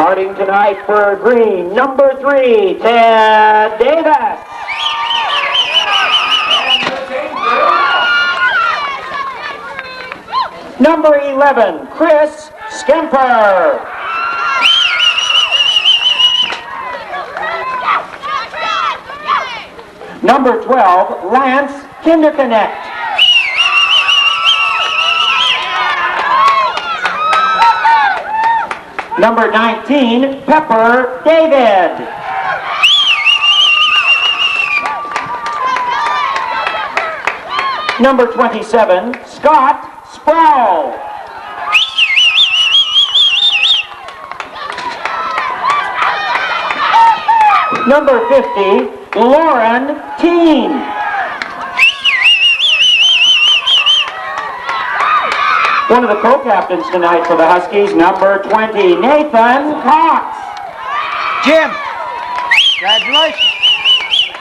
Starting tonight for green, number 3, Ted Davis. Number 11, Chris Skemper. Number 12, Lance Kinderconnect. Number 19, Pepper David. Number 27, Scott Sproul. Number 50, Lauren Teen. One of the co-captains tonight for the Huskies, number 20, Nathan Cox. Jim, congratulations.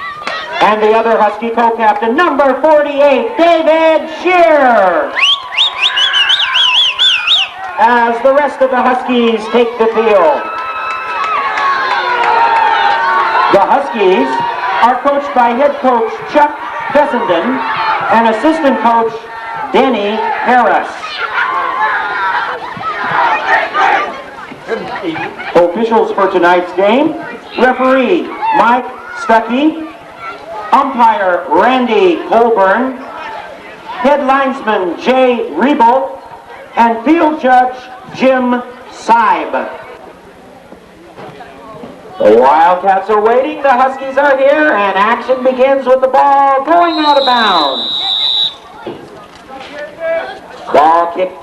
And the other Husky co-captain, number 48, David Shear. As the rest of the Huskies take the field. The Huskies are coached by head coach Chuck Fessenden and assistant coach Denny Harris. Officials for tonight's game, referee Mike Stuckey, umpire Randy Colburn, head linesman Jay Rebo, and field judge Jim Seib. The Wildcats are waiting, the Huskies are here, and action begins with the ball going out of bounds. Ball kicked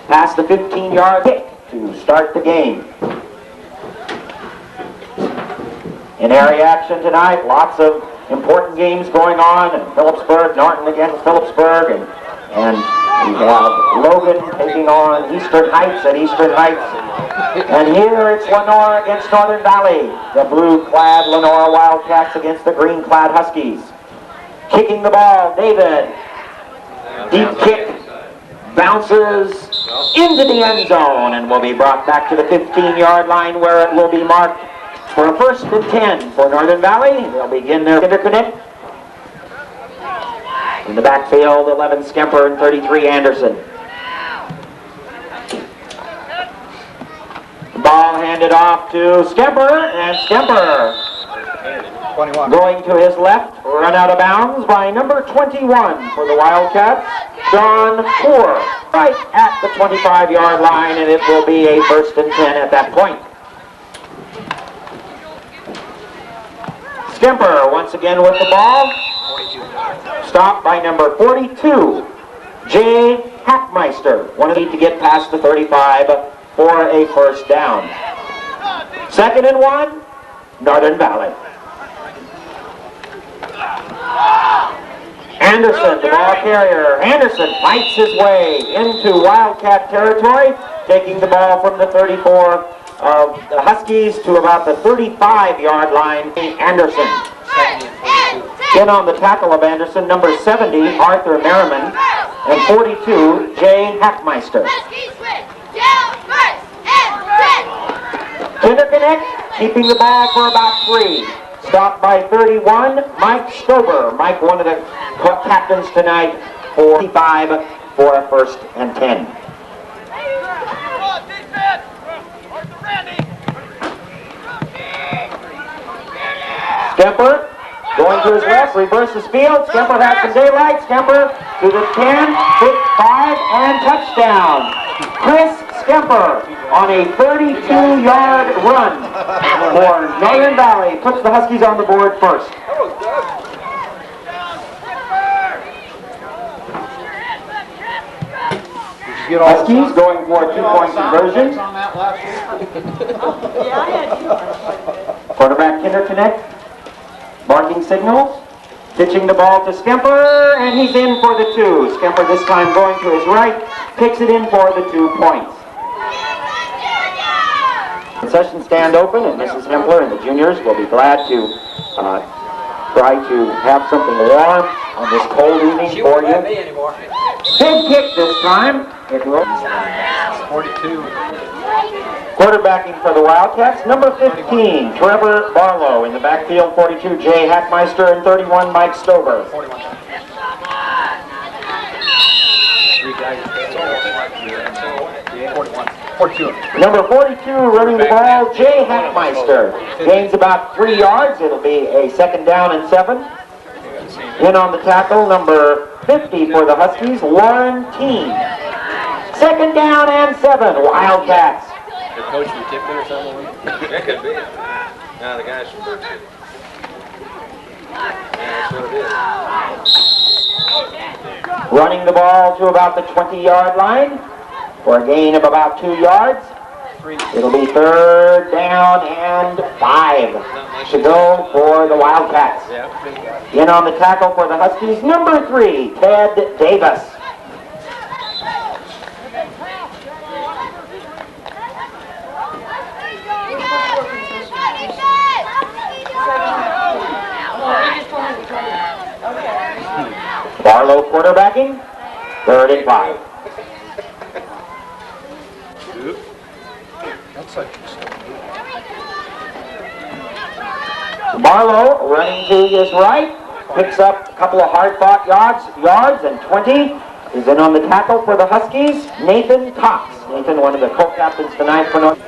past the 15-yard kick to start the game. In area action tonight, lots of important games going on in Phillipsburg, Norton against Phillipsburg, and we have Logan taking on Eastern Heights at Eastern Heights. And here it's Lenora against Northern Valley. The blue-clad Lenora Wildcats against the green-clad Huskies. Kicking the ball, David. Deep kick, bounces into the end zone and will be brought back to the 15-yard line where it will be marked for a 1st and 10 for Northern Valley. They'll begin their interconnect. In the backfield, 11 Skemper and 33 Anderson. The ball handed off to Skemper, and Skemper 21. going to his left, run out of bounds by number 21 for the Wildcats, John Poor, right at the 25-yard line, and it will be a 1st and 10 at that point. Skemper once again with the ball. Stopped by number 42, Jay Hackmeister. One of them to get past the 35 for a 1st down. 2nd and 1, Northern Valley. Anderson, the ball carrier. Anderson fights his way into Wildcat territory, taking the ball from the 34 of the Huskies to about the 35-yard line. Anderson. In on the tackle of Anderson, number 70, Arthur Merriman, and 42, Jay Hackmeister. Kinderconnect, keeping the ball for about 3. Stopped by 31, Mike Stober. Mike, one of the captains tonight, 45 for a 1st and 10. Skemper going to his left, reverses field. Skemper has some daylight. Skemper to the 10, 5, and touchdown. Chris Skemper on a 32-yard run for Northern Valley. Puts the Huskies on the board first. Huskies going for a 2-point conversion. Quarterback Kinderconnect. Marking signals, pitching the ball to Skemper, and he's in for the 2. Skemper this time going to his right, picks it in for the 2 points. Concession stand open, and Mrs. Hempler and the juniors will be glad to try to have something warm on this cold evening for you. Big kick this time. It will. 42. Quarterbacking for the Wildcats, number 15, Trevor Barlow. In the backfield, 42, Jay Hackmeister, and 31, Mike Stover. 41. Number 42, running the ball, Jay Hackmeister. Gains about 3 yards. It'll be a 2nd down and 7. In on the tackle, number 50 for the Huskies, Lauren Teen. 2nd down and 7, Wildcats. The coach from Tipton or something? That could be. No, the guys from Berkshire. Yeah, that's what it is. Running the ball to about the 20-yard line for a gain of about 2 yards. It'll be 3rd down and 5 to go for the Wildcats. In on the tackle for the Huskies, number 3, Ted Davis. Barlow quarterbacking, 3rd and 5. Barlow running to his right, picks up a couple of hard-fought yards, and 20 is in on the tackle for the Huskies, Nathan Cox. Nathan, one of the co-captains tonight for North.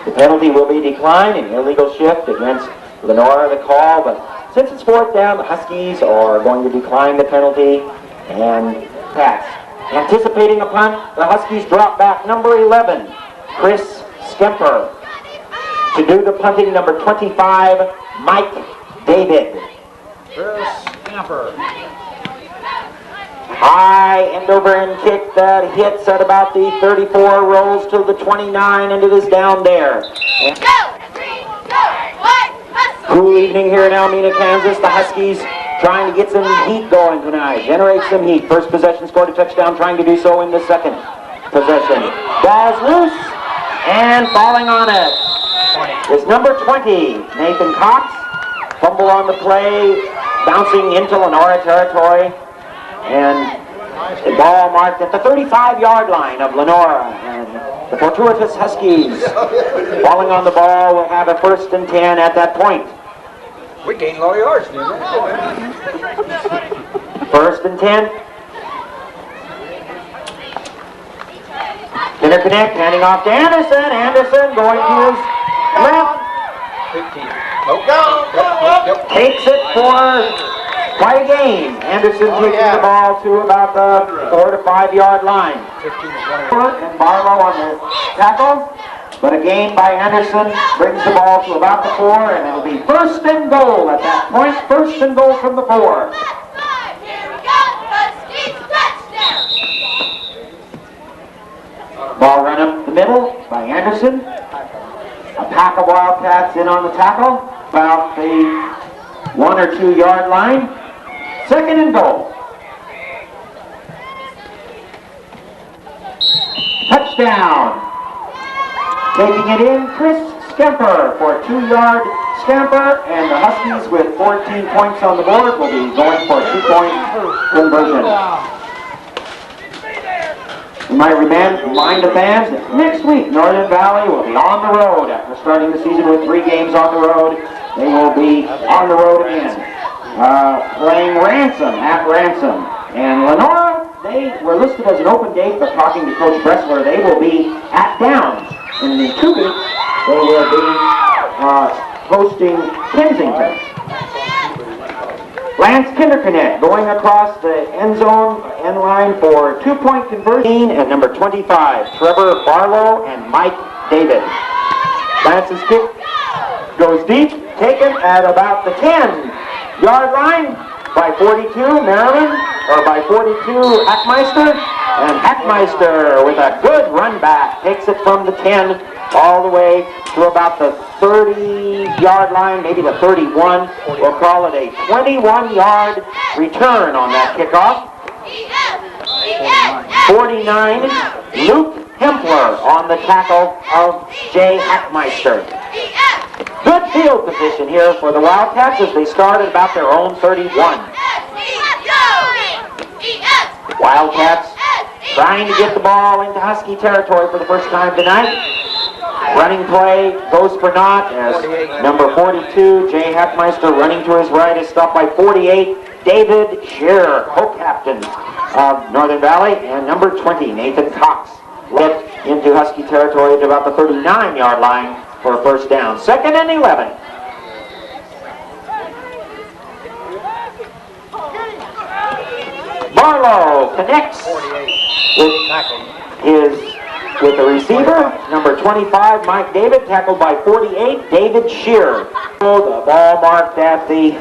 The penalty will be declined, an illegal shift against Lenora, the call, but since it's 4th down, the Huskies are going to decline the penalty and pass. Anticipating a punt, the Huskies drop back number 11, Chris Skemper. To do the punting, number 25, Mike David. Chris Skemper. High end over end kick that hits at about the 34, rolls to the 29, and it is down there. Cool evening here in Alameda, Kansas. The Huskies trying to get some heat going tonight. Generate some heat. First possession, scored a touchdown, trying to do so in the second possession. Ball's loose and falling on it is number 20, Nathan Cox. Fumble on the play, bouncing into Lenora territory. And the ball marked at the 35-yard line of Lenora. And the fortuitous Huskies falling on the ball will have a 1st and 10 at that point. We gained a lot of yards, didn't we? 1st and 10. Interconnect, handing off to Anderson. Anderson going to his left. 15. Nope. Takes it for quite a gain. Anderson taking the ball to about the 4 to 5 yard line. 15 to 20. And Barlow on the tackle. But a gain by Anderson brings the ball to about the 4, and it'll be 1st and goal at that point. 1st and goal from the 4. Ball run up the middle by Anderson. A pack of Wildcats in on the tackle, about the 1 or 2 yard line. 2nd and goal. Touchdown. Taking it in, Chris Skemper for a 2-yard scamper, and the Huskies with 14 points on the board will be going for a 2-point conversion. You might remind the fans that next week Northern Valley will be on the road after starting the season with 3 games on the road. They will be on the road again, playing Ransom at Ransom. And Lenora, they were listed as an open date, but talking to Coach Bressler, they will be at Downs. And in 2 weeks, they will be hosting Kensington. Lance Kinderconnect going across the end zone, end line for 2-point conversion, and number 25, Trevor Barlow and Mike David. Lance's kick goes deep, taken at about the 10-yard line by 42, Maryland, or by 42, Hackmeister. And Hackmeister with a good run back takes it from the 10 all the way to about the 30-yard line, maybe the 31. We'll call it a 21-yard return on that kickoff. 49, Luke Hempler on the tackle of Jay Hackmeister. Good field position here for the Wildcats as they start at about their own 31. Wildcats trying to get the ball into Husky territory for the first time tonight. Running play goes for naught as number 42, Jay Heckmeister, running to his right, is stopped by 48, David Shearer, co-captain of Northern Valley, and number 20, Nathan Cox, led into Husky territory at about the 39-yard line for a first down. 2nd and 11. Barlow connects with the receiver, number 25, Mike David, tackled by 48, David Shearer. The ball marked at the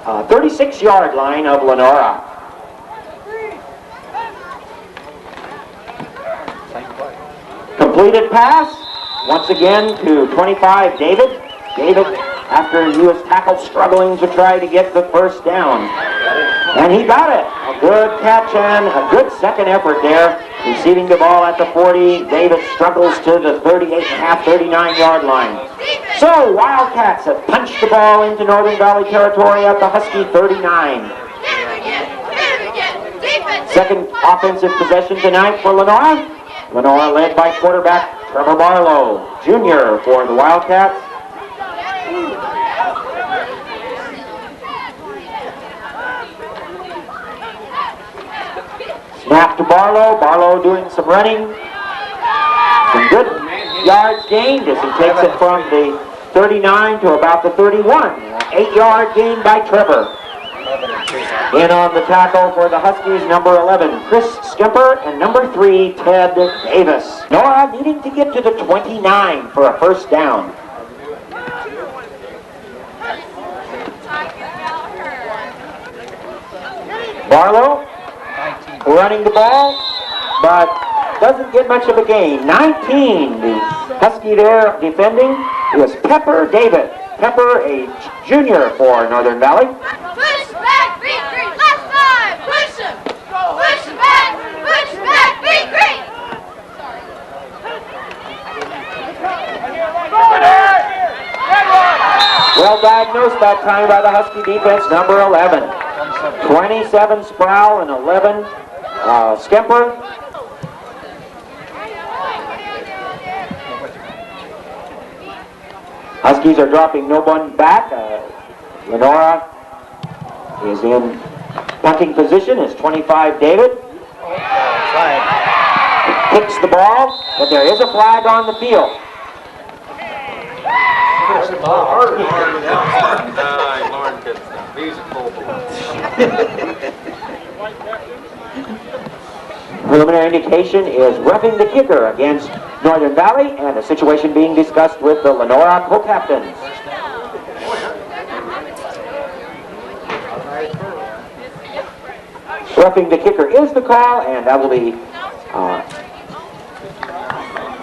36-yard line of Lenora. Completed pass, once again to 25, David. David, after he was tackled, struggling to try to get the first down. And he got it. A good catch and a good second effort there. Receiving the ball at the 40, David struggles to the 38.5, 39-yard line. So, Wildcats have punched the ball into Northern Valley territory at the Husky 39. Second offensive possession tonight for Lenora. Lenora led by quarterback Trevor Barlow, Jr. for the Wildcats. Snap to Barlow. Barlow doing some running. Some good yards gained as he takes it from the 39 to about the 31. 8-yard gain by Trevor. In on the tackle for the Huskies, number 11, Chris Skimper, and number 3, Ted Davis. Nora needing to get to the 29 for a first down. Barlow running the ball, but doesn't get much of a gain. 19, the Husky there defending, is Pepper David. Pepper, a junior for Northern Valley. Push back, beat green. Last 5. Push him. Push back, beat green. Well diagnosed that time by the Husky defense, number 11. 27 Sproul and 11 Skemper. Huskies are dropping no one back. Lenora is in punting position as 25 David. Kicks the ball, but there is a flag on the field. Lauren couldn't stop. He's a full blood. Preliminary indication is roughing the kicker against Northern Valley, and the situation being discussed with the Lenora co-captains. Roughing the kicker is the call, and that will be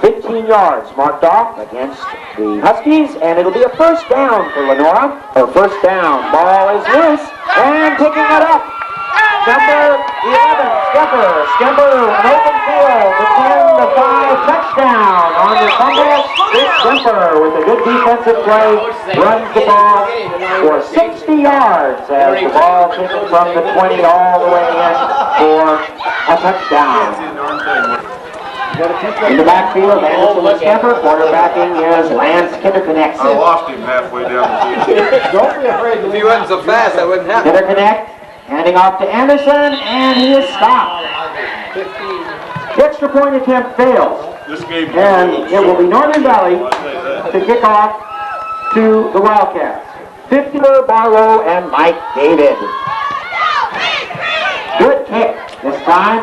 15 yards marked off against the Huskies, and it'll be a first down for Lenora. Her first down, ball is loose, and picking it up. Number 11, Skemper, an open field, the 10-5 touchdown on the fumble. Skemper with a good defensive play, runs the ball for 60 yards as the ball taken from the 20 all the way in for a touchdown. In the backfield, Anderson and Skemper, quarterbacking is Lance Kinderconnect. I lost him halfway down the field. Don't be afraid. If he wasn't so fast, that wouldn't happen. Kinderconnect. Handing off to Anderson, and he is stopped. The extra point attempt fails. This game And it will be Northern Valley to kick off to the Wildcats. 50 Barlow and Mike David. Good kick this time.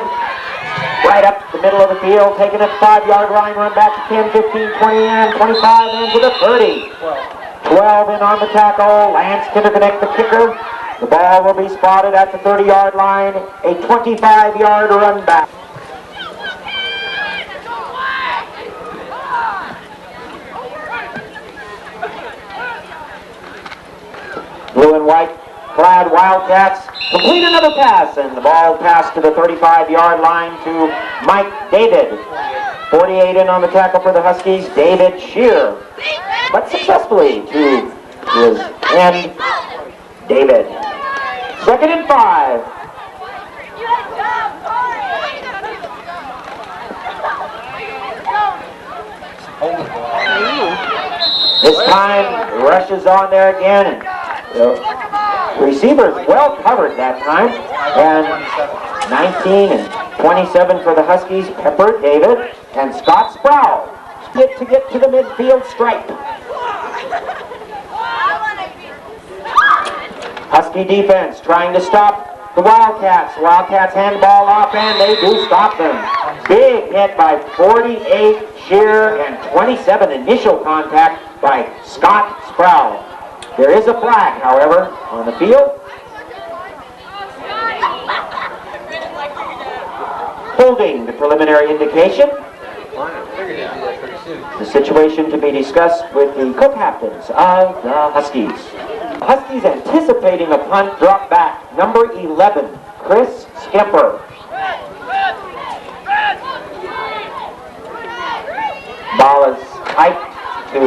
Right up the middle of the field, taking a 5-yard line, run back to 10, 15, 20, and 25, and to the 30. 12 in on the tackle. Lance Kinderconnect, the kicker. The ball will be spotted at the 30-yard line, a 25-yard run back. Blue and white clad Wildcats complete another pass, and the ball passed to the 35-yard line to Mike David. 48 in on the tackle for the Huskies, David Shearer, but successfully to his end, David. 2nd and 5 This time, rushes on there again. And the receiver's well covered that time. And 19 and 27 for the Huskies, Pepper, David, and Scott Sproul. Hit to get to the midfield stripe. Husky defense trying to stop the Wildcats. Wildcats hand the ball off and they do stop them. Big hit by 48 Shearer and 27 initial contact by Scott Sproul. There is a flag, however, on the field. Holding, the preliminary indication. The situation to be discussed with the co-captains of the Huskies. Huskies anticipating a punt drop back. Number 11, Chris Skimper. Ball is hiked to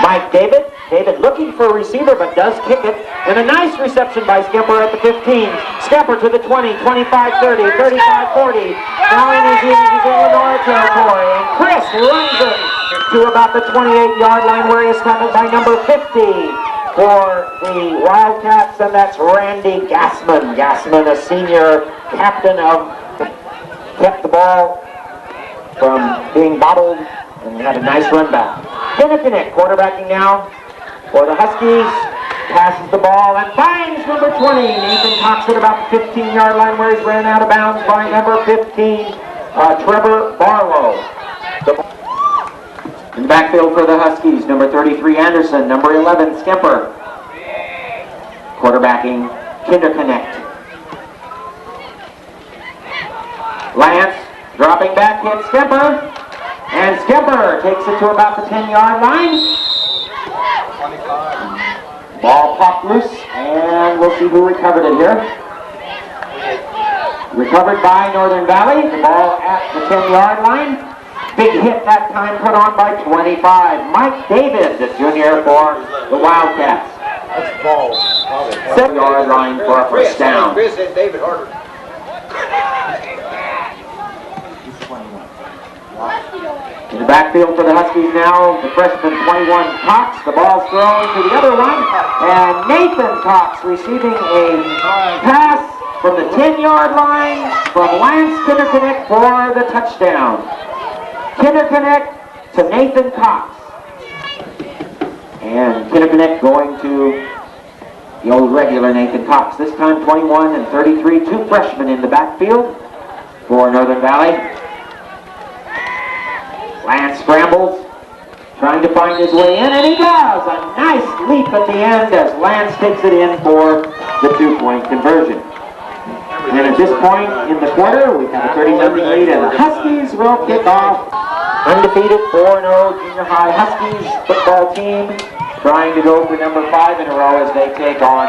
Mike David. David looking for a receiver but does kick it. And a nice reception by Skimper at the 15. Skimper to the 20, 25, 30, 35, 40. Now he's in Lenora territory. And Chris runs it to about the 28-yard line where he is tackled by number 50 for the Wildcats, and that's Randy Gassman. Gassman, a senior captain kept the ball from being bobbled and had a nice run back. Kinnick quarterbacking now for the Huskies. Passes the ball and finds number 20. Nathan Cox at about the 15-yard line where he's ran out of bounds by number 15, Trevor Barlow. In the backfield for the Huskies, number 33 Anderson, number 11 Skimper. Quarterbacking Kinderconnect. Lance dropping back, hits Skimper. And Skimper takes it to about the 10-yard line. Ball popped loose, and we'll see who recovered it here. Recovered by Northern Valley. The ball at the 10-yard line. Big hit that time put on by 25. Mike David, the junior for the Wildcats. That's balls. 7-yard line for a first down. Chris hit David harder. In the backfield for the Huskies now, the freshman 21 Cox. The ball's thrown to the other one, and Nathan Cox receiving a pass from the 10-yard line from Lance Kinderconnect for the touchdown. Kinderconnect to Nathan Cox. And Kinderconnect going to the old regular Nathan Cox. This time 21 and 33, two freshmen in the backfield for Northern Valley. Lance scrambles, trying to find his way in, and he does! A nice leap at the end as Lance takes it in for the two-point conversion. And at this point in the quarter, we have a 30-0 lead, and the Huskies will kick off. Undefeated 4-0 junior high Huskies football team, trying to go for number 5 in a row as they take on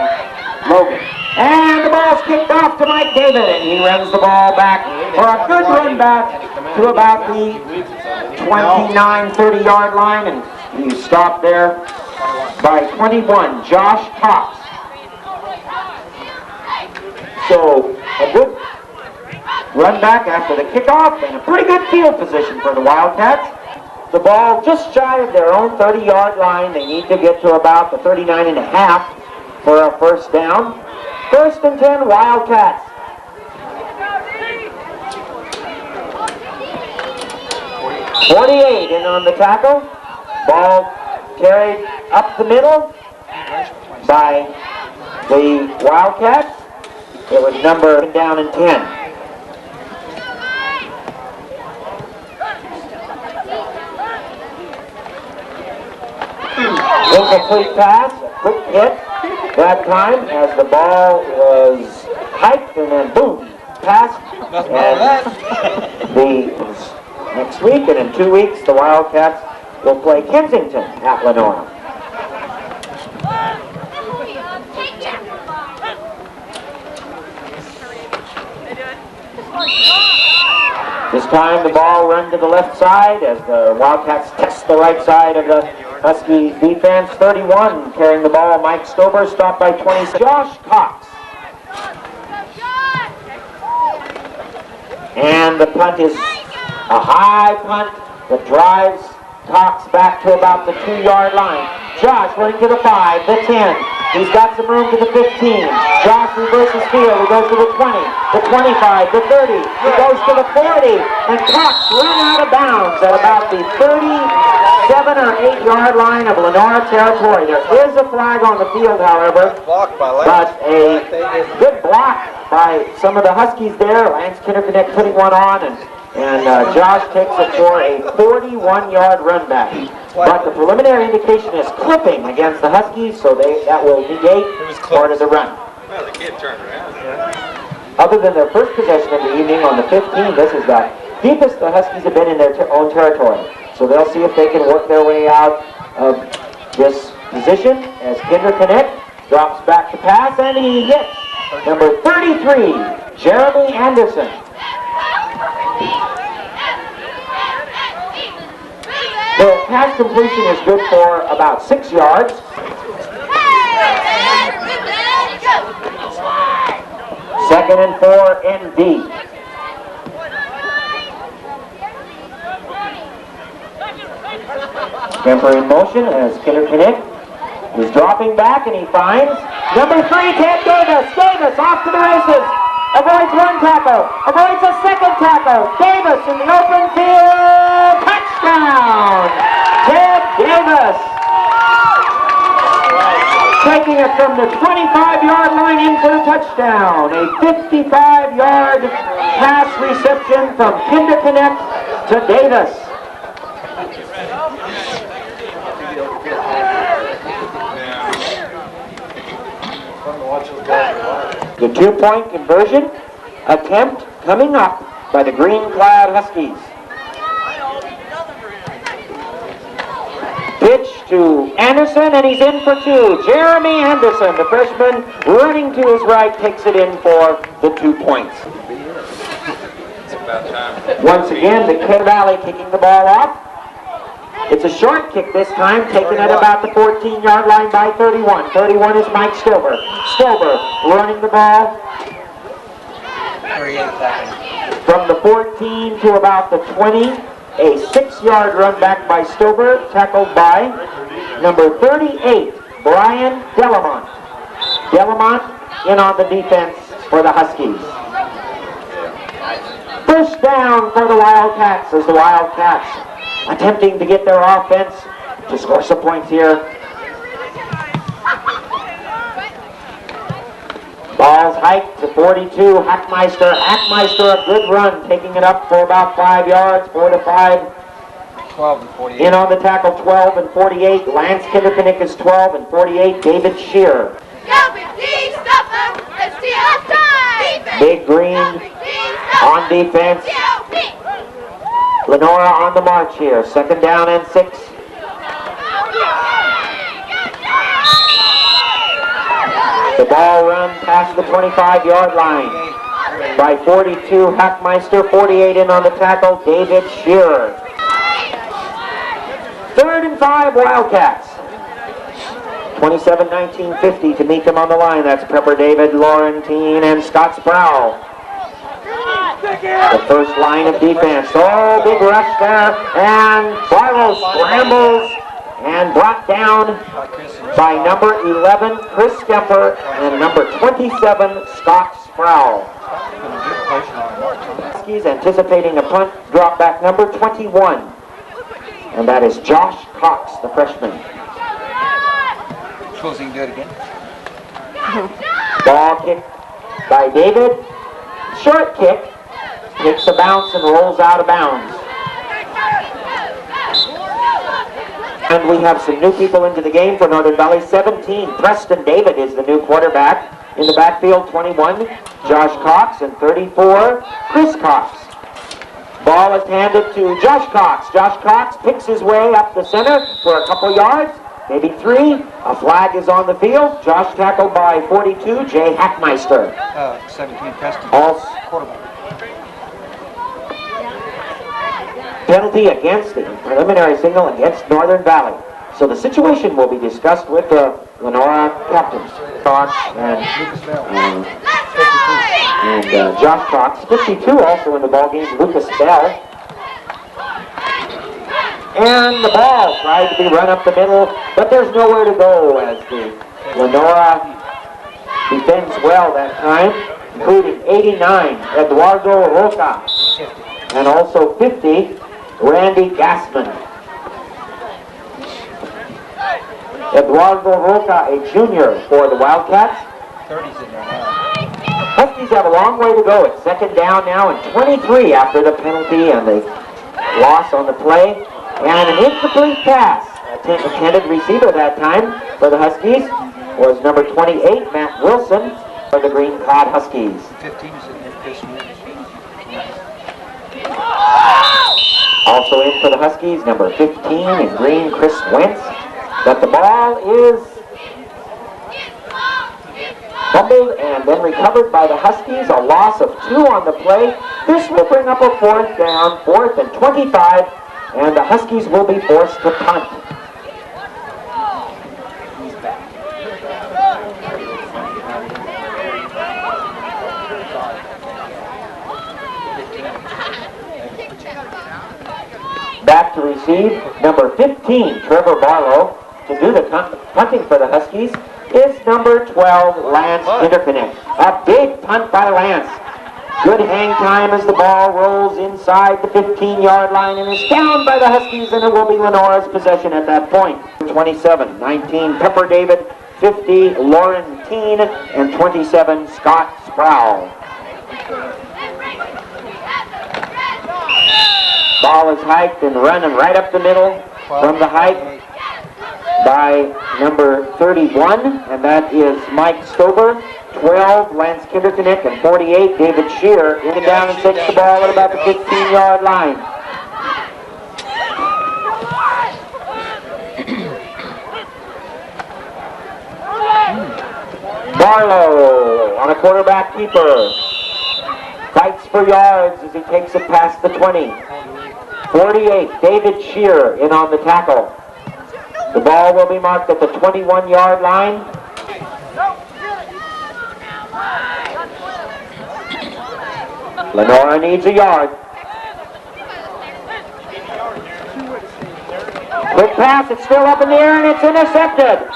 Logan. And the ball's kicked off to Mike David, and he runs the ball back for a good run back to about the 29, 30-yard line, and he's stopped there by 21, Josh Cox. So a good run back after the kickoff and a pretty good field position for the Wildcats. The ball just shy of their own 30-yard line. They need to get to about the 39.5 for a first down. First and 10, Wildcats. .48 in on the tackle. Ball carried up the middle by the Wildcats. It was number down in 10. Incomplete pass, a quick hit that time as the ball was hiked and then boom, passed. And next week and in 2 weeks the Wildcats will play Kensington at Lenora. This time the ball run to the left side as the Wildcats test the right side of the Husky defense. 31 carrying the ball, Mike Stover, stopped by 20. Josh Cox. And the punt is a high punt that drives Cox back to about the 2-yard line. Josh running to the 5, the 10. He's got some room to the 15. Josh reverses field. He goes to the 20, the 25, the 30. He goes to the 40. And Cox run out of bounds at about the 37 or 8-yard line of Lenora territory. There is a flag on the field, however. Blocked by But a good block by some of the Huskies there. Lance Kinderconnect putting one on, and Josh takes it for a 41-yard run back. But the preliminary indication is clipping against the Huskies, so that will negate part of the run. Well, the kid turned around. Other than their first possession of the evening on the 15, this is the deepest the Huskies have been in their own territory. So they'll see if they can work their way out of this position as Kinderconnect drops back to pass, and he hits number 33, Jeremy Anderson. The pass completion is good for about 6 yards. Second and 4 ND. Kemper in motion as Kinderconnect is dropping back, and he finds number 3, Ted Davis. Davis off to the races. Avoids one tackle. Avoids a second tackle. Davis in the open field. Touchdown! Ted Davis. Taking it from the 25-yard line in for the touchdown. A 55-yard pass reception from Kinderconnect to Davis. The 2-point conversion attempt coming up by the green-clad Huskies. Pitch to Anderson, and he's in for 2. Jeremy Anderson, the freshman, running to his right, takes it in for the 2 points. It's about time. Once again, the Kid Valley kicking the ball off. It's a short kick this time, taken at about the 14-yard line by 31. 31 is Mike Stilber. Stilber running the ball from the 14 to about the 20. A 6-yard run back by Stilber, tackled by number 38, Brian Delamont. Delamont in on the defense for the Huskies. First down for the Wildcats as the Wildcats attempting to get their offense to score some points here. Ball's hiked to 42, Hackmeister. Hackmeister, a good run, taking it up for about 5 yards, 4 to 5. 12 and 48. In on the tackle, 12 and 48. Lance Kinderconnect is 12 and 48. David Shear. Big Green on defense. Lenora on the march here. Second down and 6. The ball run past the 25-yard line by 42, Hackmeister. 48 in on the tackle, David Shearer. 3rd and 5, Wildcats. 27-19-50 to meet them on the line. That's Pepper David, Laurentine, and Scott Sproul. The first line of defense. Oh, big rush there. And Barlow scrambles and brought down by number 11, Chris Kemper, and number 27, Scott Sproul. Huskies anticipating a punt, drop back number 21. And that is Josh Cox, the freshman. Suppose he can do it again. Ball kicked by David. Short kick. Takes a bounce and rolls out of bounds. And we have some new people into the game for Northern Valley. 17, Preston David is the new quarterback. In the backfield, 21, Josh Cox, and 34, Chris Cox. Ball is handed to Josh Cox. Josh Cox picks his way up the center for a couple yards, maybe 3. A flag is on the field. Josh tackled by 42, Jay Hackmeister. 17, Preston. Quarterback. Penalty against the preliminary signal against Northern Valley. So the situation will be discussed with the Lenora captains, Cox and Josh Cox. 52 also in the ball game, Lucas Bell. And the ball tried to be run up the middle, but there's nowhere to go as the Lenora defends well that time, including 89, Eduardo Roca, and also 50, Randy Gassman. Eduardo Roca, a junior for the Wildcats. 30's in there now. Huskies have a long way to go. It's second down now and 23 after the penalty and the loss on the play. And an incomplete pass. Intended receiver that time for the Huskies was number 28, Matt Wilson, for the Green Cloud Huskies. 15 is in there, Chris Wentz. Also in for the Huskies, number 15 in green, Chris Wentz. But the ball is fumbled and then recovered by the Huskies. A loss of 2 on the play. This will bring up a 4th down, 4th and 25, and the Huskies will be forced to punt. Back to receive, number 15, Trevor Barlow. To do the punting for the Huskies is number 12, Lance Interconnect. A big punt by Lance. Good hang time as the ball rolls inside the 15-yard line and is down by the Huskies, and it will be Lenora's possession at that point. 27, 19, Pepper David, 50, Lauren Teen, and 27, Scott Sproul. Ball is hiked and running right up the middle from the hike by number 31, and that is Mike Stover. 12, Lance Kinderknick, and 48, David Shear. In and down and takes the ball at about the 15-yard line. Barlow on a quarterback keeper. Fights for yards as he takes it past the 20. 48, David Shear in on the tackle. The ball will be marked at the 21-yard line. Lenora needs a yard. Quick pass, it's still up in the air and it's intercepted.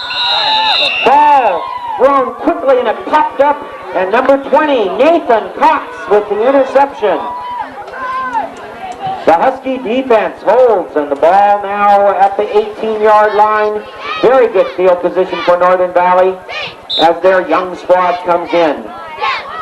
Ball thrown quickly and it popped up, and number 20, Nathan Cox with the interception. The Husky defense holds, and the ball now at the 18-yard line. Very good field position for Northern Valley as their young squad comes in.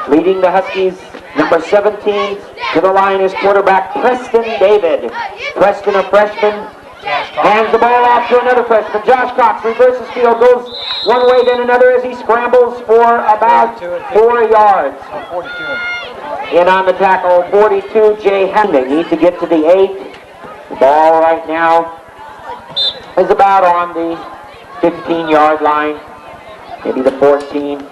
Leading the Huskies, number 17 to the line is quarterback Preston David. Preston, a freshman, hands the ball off to another freshman. Josh Cox reverses field, goes one way then another as he scrambles for about 4 yards. 42. In on the tackle, 42, Jay Henry. They need to get to the 8. The ball right now is about on the 15-yard line, maybe the 14.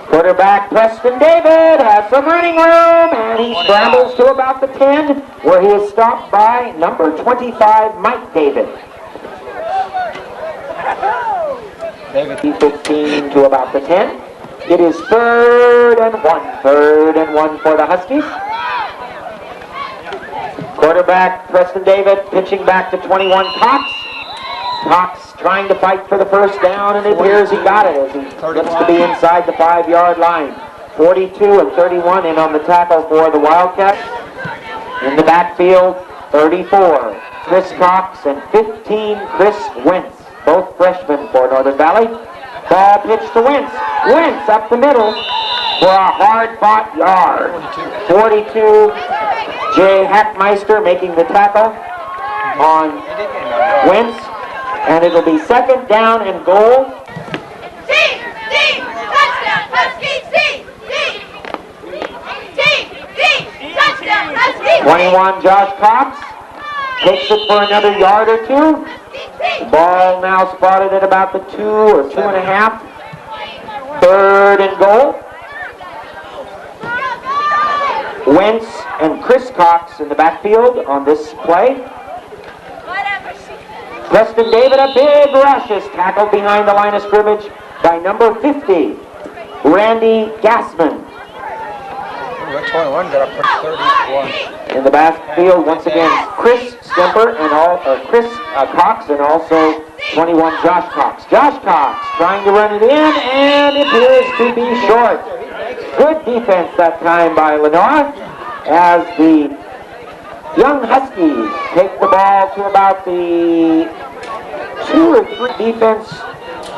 Quarterback Preston David has some running room, and he scrambles to about the 10, where he is stopped by number 25, Mike David. 15 to about the 10. It is 3rd and 1 for the Huskies. Quarterback Preston David pitching back to 21, Cox. Cox trying to fight for the first down, and it appears he got it as he looks to be inside the 5-yard line. 42 and 31 in on the tackle for the Wildcats. In the backfield, 34, Chris Cox, and 15, Chris Wentz, both freshmen for Northern Valley. Ball pitched to Wentz. Wentz up the middle for a hard-fought yard. 42, Jay Hackmeister making the tackle on Wentz. And it'll be 2nd down and goal. Touchdown, Huskies! Touchdown, Huskies! 21, Josh Cox takes it for another yard or 2. The ball now spotted at about the 2 or 2.5. 3rd and goal. Wentz and Chris Cox in the backfield on this play. Preston David, a big rush, is tackled behind the line of scrimmage by number 50, Randy Gassman. Number 21 got up for 31. In the backfield, once again, Chris Skimper and Chris Cox, and also 21 Josh Cox. Josh Cox trying to run it in, and it appears to be short. Good defense that time by Lenora, as the young Huskies take the ball to about the 2 or 3. Defense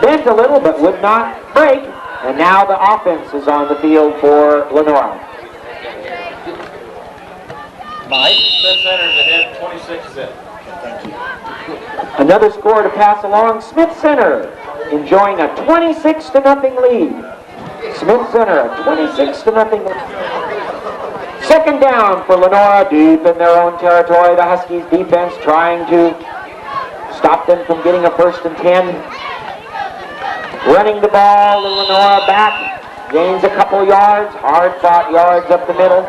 bent a little but would not break, and now the offense is on the field for Lenora. Mike. Smith Center's ahead 26-zip. Another score to pass along. Smith Center enjoying a 26-0 lead. Smith Center, a 26-0 lead. Second down for Lenora, deep in their own territory. The Huskies defense trying to stop them from getting a 1st and 10. Running the ball, Lenora back, gains a couple yards, hard-fought yards up the middle.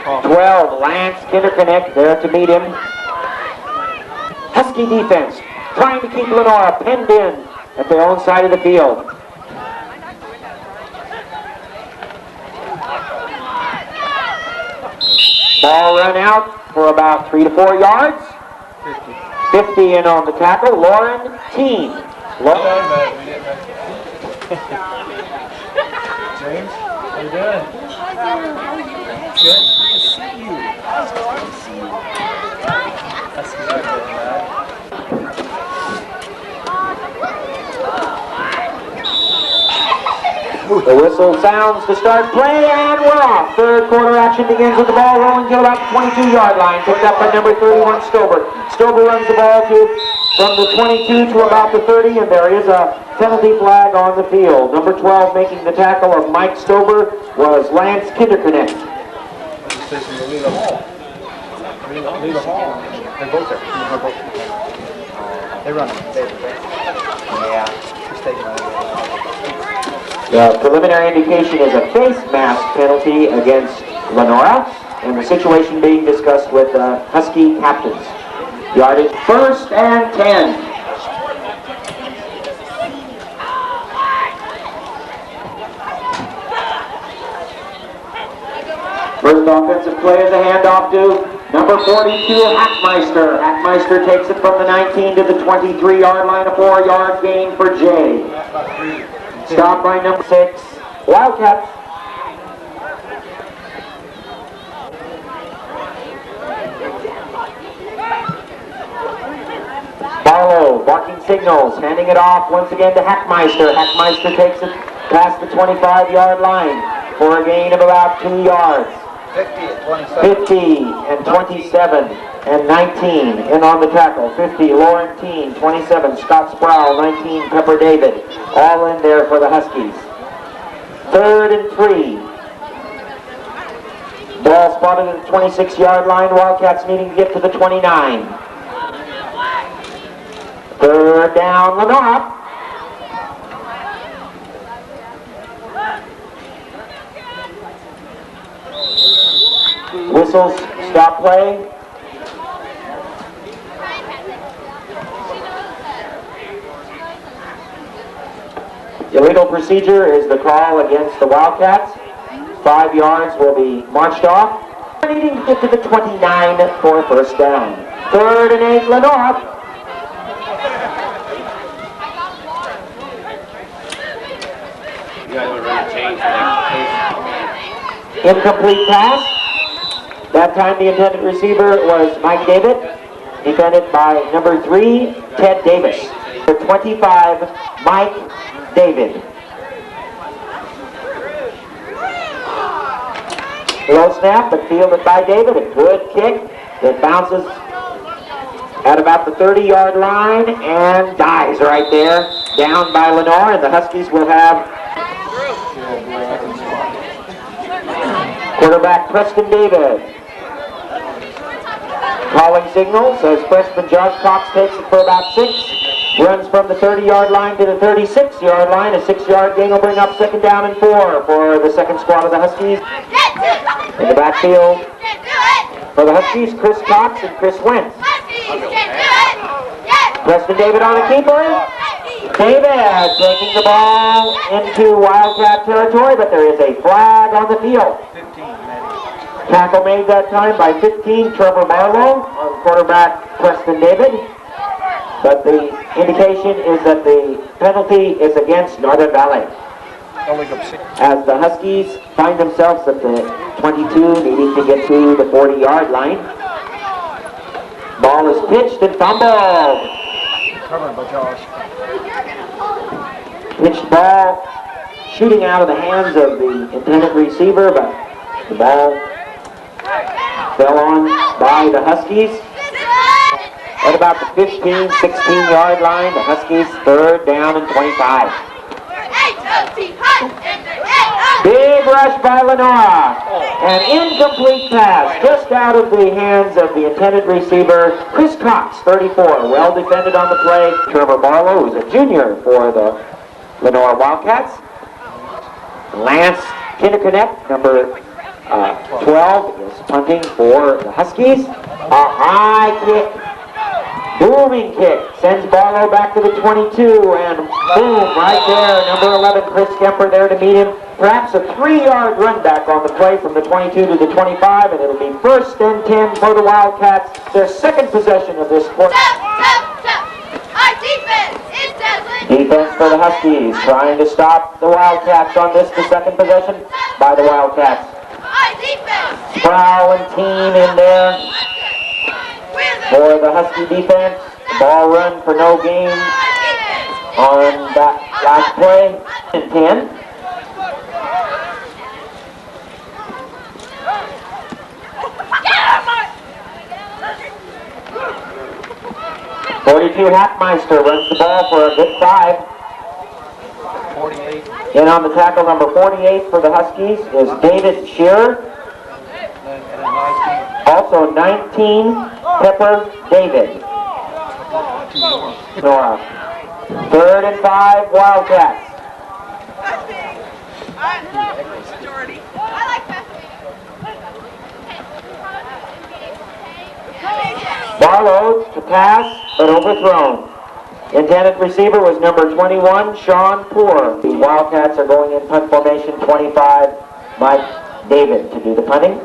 12, Lance Kinderconnect there to meet him. Husky defense trying to keep Lenora penned in at their own side of the field. Ball run out for about 3 to 4 yards. 50 in on the tackle. Lauren Teen. James, how you doing? Good to see you. Good to see you. That's good, man. The whistle sounds to start play, and we're off. Third quarter action begins with the ball rolling to about the 22-yard line. Picked up by number 31, Stober. Stober runs the ball from the 22 to about the 30, and there is a penalty flag on the field. Number 12 making the tackle of Mike Stober was Lance Kinderconnect. Leave the hall. Leave the hall. They're both there. They're both there. They run it. Yeah. Just taking it. The preliminary indication is a face mask penalty against Lenora, and the situation being discussed with Husky captains. Yardage 1st and 10. First offensive play is a handoff to number 42, Hackmeister. Hackmeister takes it from the 19 to the 23-yard line, a 4-yard gain for Jay. Stop by number 6, Wildcats. Barlow barking signals, handing it off once again to Hackmeister. Hackmeister takes it past the 25-yard line for a gain of about 2 yards. 50 and 27 and 19 in on the tackle. 50, Lauren Teen. 27, Scott Sproul. 19, Pepper David. All in there for the Huskies. 3rd and 3. Ball spotted at the 26-yard line. Wildcats needing to get to the 29. 3rd down, Lenora. Whistles, stop play. Illegal procedure is the call against the Wildcats. 5 yards will be marched off. Needing to get to the 29 for a 1st down. 3rd and 8, Lenora. You guys want to run a change? Incomplete pass. That time the intended receiver was Mike David, defended by number 3, Ted Davis. For 25, Mike David. Low snap, but fielded by David. A good kick that bounces at about the 30-yard line and dies right there, down by Lenore, and the Huskies will have quarterback Preston David. Calling signal, says freshman Josh Cox takes it for about 6. Runs from the 30-yard line to the 36-yard line. A 6-yard gain will bring up 2nd down and 4 for the second squad of the Huskies. In the backfield for the Huskies, Chris Cox and Chris Wentz. Preston David on a keeper. David taking the ball into Wildcat territory, but there is a flag on the field. 15, Maddie. Tackle made that time by 15, Trevor Marlowe on quarterback Preston David. But the indication is that the penalty is against Northern Valley. As the Huskies find themselves at the 22, needing to get to the 40-yard line. Ball is pitched and fumbled. Covered by Josh. Pitched ball shooting out of the hands of the intended receiver, but the ball fell on by the Huskies. At about the 15, 16-yard line, the Huskies 3rd down and 25. Big rush by Lenora. An incomplete pass just out of the hands of the intended receiver, Chris Cox, 34. Well defended on the play. Trevor Barlow, who's a junior for the Lenora Wildcats. Lance Kinderconnect, number 12, is punting for the Huskies. A high kick. Booming kick, sends Barlow back to the 22, and boom, right there, number 11, Chris Kemper there to meet him. Perhaps a 3-yard run back on the play from the 22 to the 25, and it'll be 1st and 10 for the Wildcats, their 2nd possession of this quarter. Our defense is dazzling. Defense for the Huskies, trying to stop the Wildcats on this, the 2nd possession by the Wildcats. Our defense. Sproul and team in there. For the Husky defense, ball run for no gain on that last play. And 10. .42 Hackmeister runs the ball for a good 5. 48. And on the tackle, number 48 for the Huskies is David Shearer. And 19. Also 19, Pepper David. Nora. 3rd and 5, Wildcats. Barlow to pass, but overthrown. Intended receiver was number 21, Sean Poor. The Wildcats are going in punt formation 25, Mike David to do the punting.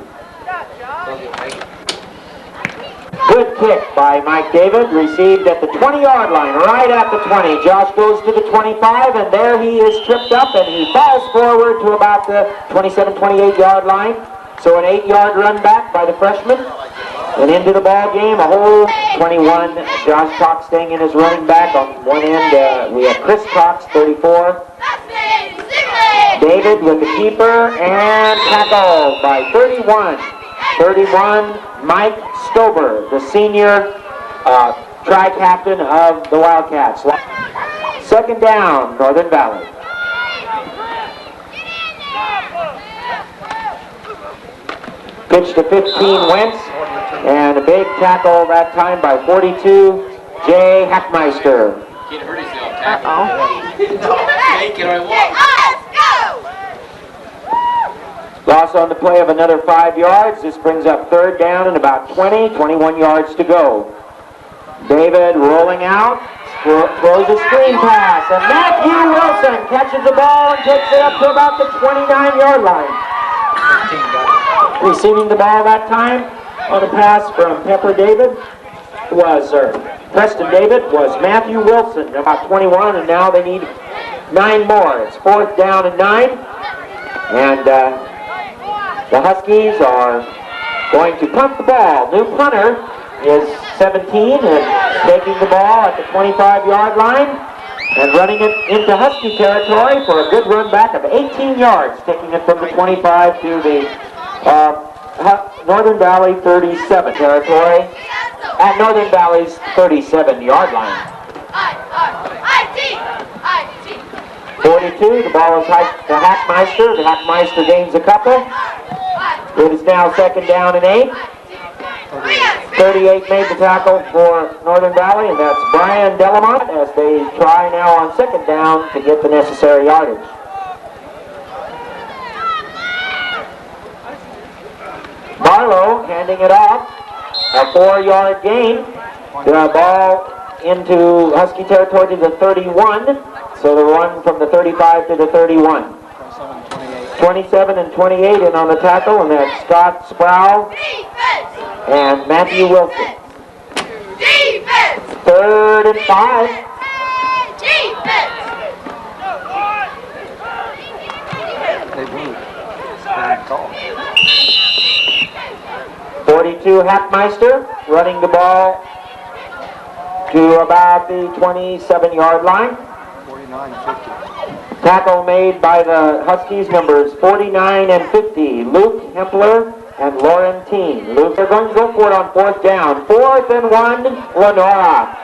Good kick by Mike David, received at the 20-yard line, right at the 20. Josh goes to the 25, and there he is tripped up, and he falls forward to about the 27, 28-yard line. So an 8-yard run back by the freshman. And into the ball game, a whole 21. Josh Cox staying in his running back. On one end, we have Chris Cox, 34. David with the keeper, and tackled by 31. 31, Mike Stober, the senior tri-captain of the Wildcats. 2nd down, Northern Valley. Pitch to 15, Wentz, and a big tackle that time by 42, Jay Hackmeister. Can't hurt himself tackling. Take it, I want. Loss on the play of another 5 yards. This brings up 3rd down and about 21 yards to go. David rolling out, throws a screen pass, and Matthew Wilson catches the ball and takes it up to about the 29-yard line. Receiving the ball that time on a pass from Pepper David was, Preston David was Matthew Wilson, about 21, and now they need 9 more. It's 4th down and 9, and the Huskies are going to punt the ball. New punter is 17 and taking the ball at the 25-yard line and running it into Husky territory for a good run back of 18 yards, taking it from the 25 to the Northern Valley 37 territory at Northern Valley's 37-yard line. 42, the ball is to Hackmeister. The Hackmeister gains a couple. It is now 2nd down and 8. 38 made the tackle for Northern Valley, and that's Brian Delamont as they try now on 2nd down to get the necessary yardage. Barlow handing it off. A 4-yard gain. The ball into Husky territory to the 31. So the run from the 35 to the 31. 27 and 28 in on the tackle, and that's Scott Sproul and Matthew Wilson. Defense! 3rd and 5. Defense! They moved. Good call. 42 Hackmeister running the ball to about the 27-yard line. 49-50. Tackle made by the Huskies, numbers 49 and 50, Luke Hempler and Laurentine. Luke, they're going to go for it on 4th down. 4th and 1, Lenora.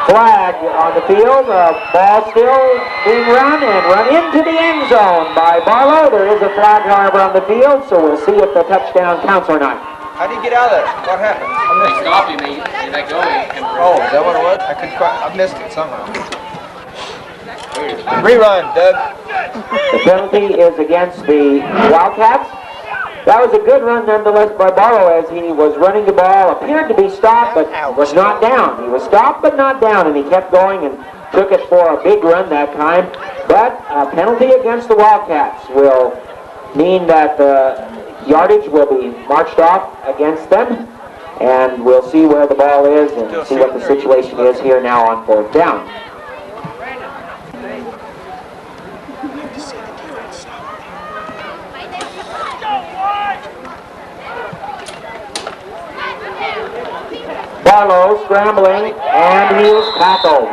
Flag on the field, ball still being run into the end zone by Barlow. There is a flag, however, on the field, so we'll see if the touchdown counts or not. How did he get out of there? What happened? They stopped him and they go. Oh, is that what it was? I missed it somehow. Rerun, Doug. The penalty is against the Wildcats. That was a good run nonetheless by Barlow as he was running the ball, appeared to be stopped but was not down. He was stopped but not down, and he kept going and took it for a big run that time. But a penalty against the Wildcats will mean that the yardage will be marched off against them, and we'll see where the ball is and see what the situation is here now on 4th down. Barlow scrambling, and he is tackled.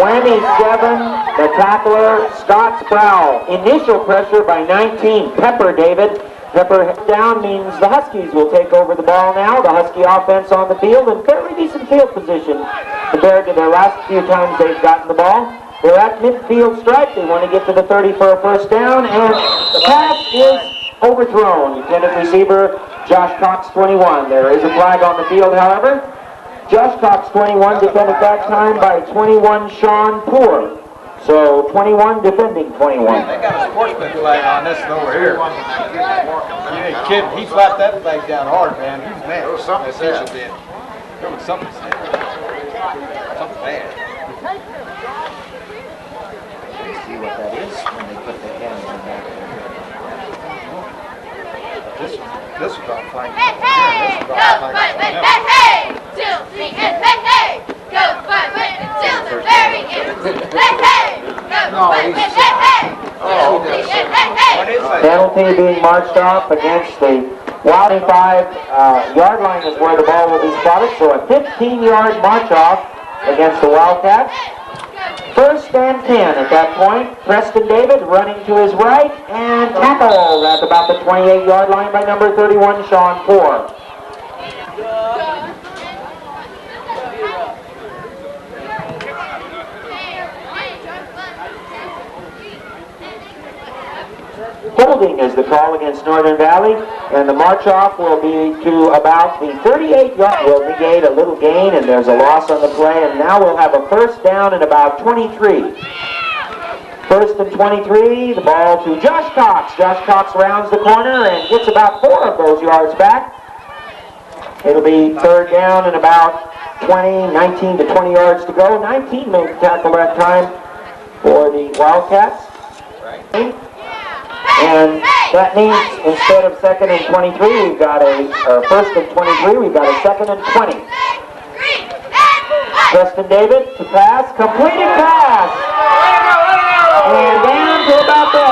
27, the tackler, Scott Sproul. Initial pressure by 19, Pepper David. Pepper down means the Huskies will take over the ball now. The Husky offense on the field in fairly decent field position compared to their last few times they've gotten the ball. They're at midfield stripe. They want to get to the 30 for a 1st down, and the pass is overthrown. Intended receiver, Josh Cox, 21. There is a flag on the field, however. Josh Cox, 21, defended that time by 21, Sean Poor. So 21 defending 21. They got a sportsman flag on this over here. You ain't kidding. He slapped that flag down hard, man. He was mad. There was something said. There was something said. Something bad. Let's see what that is when they put the hands on that. This was about flag. Hey, hey! Go fight with hey, hey! Till the end, hey, hey! Go fight with until the very end! Hey, hey! Go fight with hey, hey! Till the end, hey, hey! Penalty being marched off against the 25-yard line is where the ball will be spotted. So a 15-yard march off against the Wildcats. 1st and 10 at that point. Preston David running to his right and tackled at about the 28-yard line by number 31, Sean Poor. Holding is the call against Northern Valley, and the march-off will be to about the 38-yard. We'll negate a little gain, and there's a loss on the play, and now we'll have a 1st down and about 23. 1st and 23, the ball to Josh Cox. Josh Cox rounds the corner and gets about 4 of those yards back. It'll be 3rd down and about 19 to 20 yards to go. 19 made the tackle that time for the Wildcats. And that means instead of 2nd and 23, we've got a 1st and 23, we've got a 2nd and 20. Preston David to pass, completed pass. And down to about the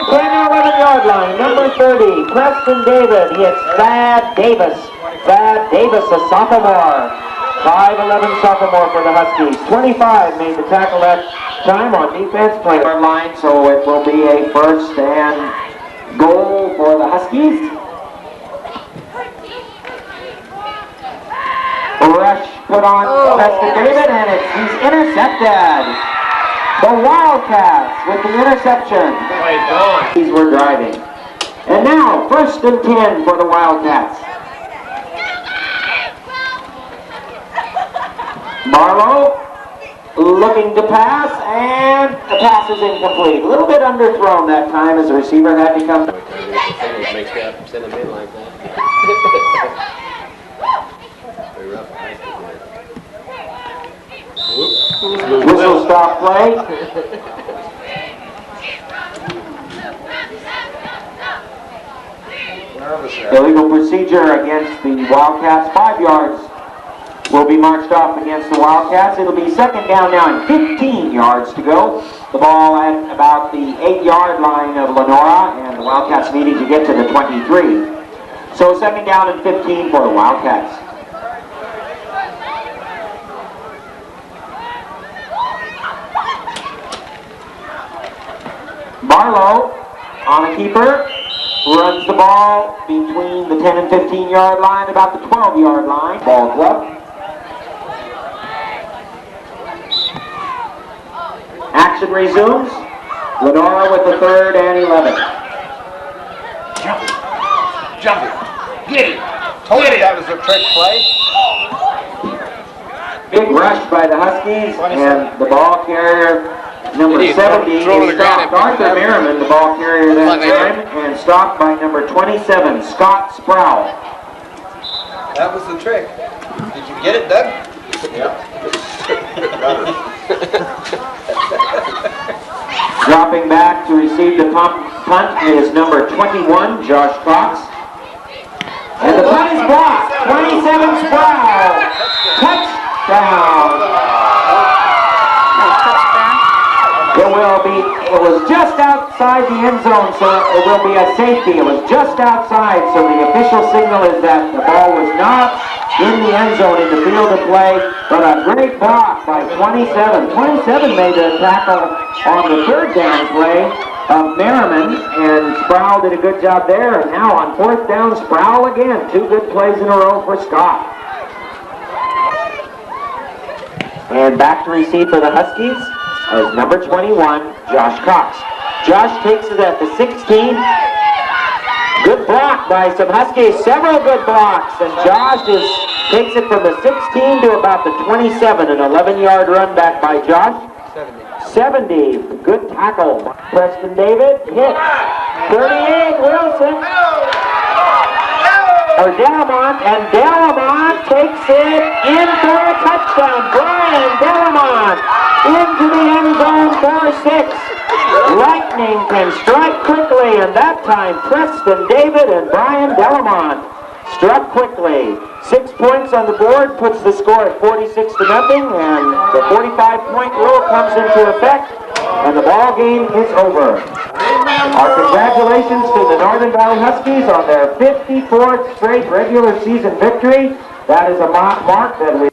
10-11-yard line, number 30, Preston David hits Thad Davis. Thad Davis, a sophomore. 5'11" sophomore for the Huskies. 25 made the tackle that time on defense, playing our line, so it will be a 1st and goal for the Huskies. Rush put on Preston David, and he's intercepted. The Wildcats with the interception. These were driving. And now, 1st and 10 for the Wildcats. Barlow looking to pass, and the pass is incomplete. A little bit underthrown that time as the receiver had to come. Send them in like that. Very rough. Whistle stop play. Nervous there. Illegal procedure against the Wildcats. 5 yards will be marched off against the Wildcats. It'll be second down now and 15 yards to go. The ball at about the 8-yard line of Lenora, and the Wildcats needing to get to the 23. So second down and 15 for the Wildcats. Barlow on a keeper. Runs the ball between the 10 and 15 yard line, about the 12-yard line. Ball club. Action resumes. Lenora with the 3rd and 11. Jump it. Get it. Told you that was a trick play. Big rush by the Huskies, and the ball carrier, number 70, is stopped. Arthur Merriman, the ball carrier that time, and stopped by number 27, Scott Sproul. That was the trick. Did you get it, Doug? Dropping back to receive the punt is number 21, Josh Cox. And the punt is blocked. 27 Sproul. Touchdown. It was just outside the end zone, so it will be a safety. It was just outside, so the official signal is that the ball was not in the end zone in the field of play, but a great block by 27. 27 made a tackle on the 3rd down play of Merriman, and Sproul did a good job there. And now on 4th down, Sproul again. 2 good plays in a row for Scott. And back to receive for the Huskies as number 21, Josh Cox. Josh takes it at the 16. Good block by some Huskies, several good blocks, and Josh takes it from the 16 to about the 27, an 11-yard run back by Josh. 70, good tackle. Preston David, hit. 38, Wilson. Or Delamont, and Delamont takes it in for a touchdown. Brian Delamont into the end zone for 6. Lightning can strike quickly, and that time Preston David and Brian Delamont struck quickly. 6 points on the board puts the score at 46-0, and the 45-point rule comes into effect, and the ball game is over. Our congratulations to the Northern Valley Huskies on their 54th straight regular season victory. That is a mark that we